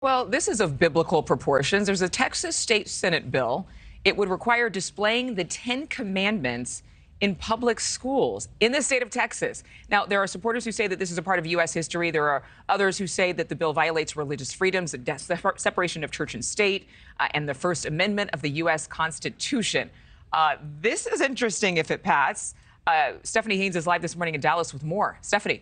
Well, this is of biblical proportions. There's a Texas State Senate bill. It would require displaying the 10 Commandments in public schools in the state of Texas. Now, there are supporters who say that this is a part of U.S. history. There are others who say that the bill violates religious freedoms, the separation of church and state, and the First Amendment of the U.S. Constitution. This is interesting if it passes. Stephanie Haynes is live this morning in Dallas with more. Stephanie.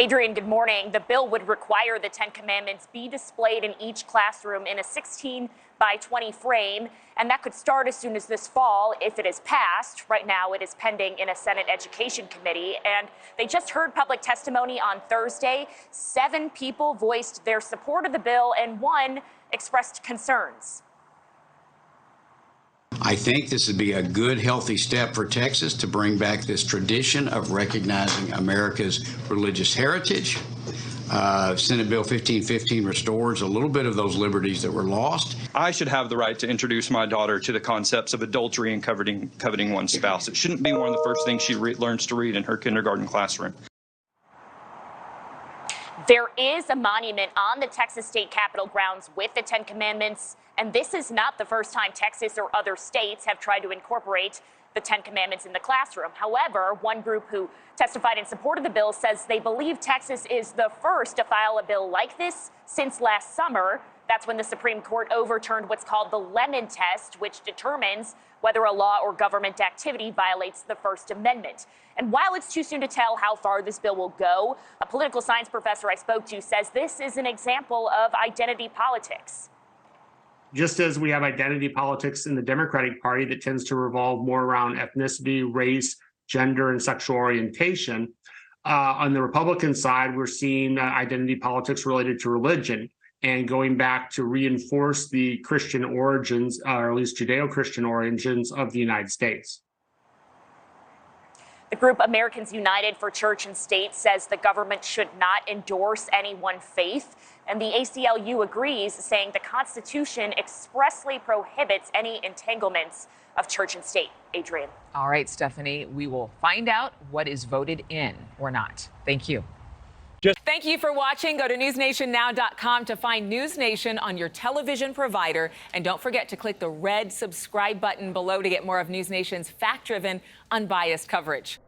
Adrienne, good morning. The bill would require the 10 Commandments be displayed in each classroom in a 16 by 20 frame, and that could start as soon as this fall if it is passed. Right now, it is pending in a Senate Education Committee, and they just heard public testimony on Thursday. 7 people voiced their support of the bill, and 1 expressed concerns. I think this would be a good, healthy step for Texas to bring back this tradition of recognizing America's religious heritage. Senate Bill 1515 restores a little bit of those liberties that were lost. I should have the right to introduce my daughter to the concepts of adultery and coveting one's spouse. It shouldn't be one of the first things she learns to read in her kindergarten classroom. There is a monument on the Texas State Capitol grounds with the 10 Commandments, and this is not the first time Texas or other states have tried to incorporate the 10 Commandments in the classroom. However, one group who testified in support of the bill says they believe Texas is the first to file a bill like this since last summer. That's when the Supreme Court overturned what's called the Lemon Test, which determines whether a law or government activity violates the First Amendment. And while it's too soon to tell how far this bill will go, a political science professor I spoke to says this is an example of identity politics. Just as we have identity politics in the Democratic Party that tends to revolve more around ethnicity, race, gender, and sexual orientation, on the Republican side, we're seeing identity politics related to religion and going back to reinforce the Christian origins, or at least Judeo-Christian origins of the United States. The group Americans United for Church and State says the government should not endorse any one faith, and the ACLU agrees, saying the Constitution expressly prohibits any entanglements of church and state. Adrienne. All right, Stephanie, we will find out what is voted in or not. Thank you. Thank you for watching. Go to newsnationnow.com to find NewsNation on your television provider. And don't forget to click the red subscribe button below to get more of NewsNation's fact-driven, unbiased coverage.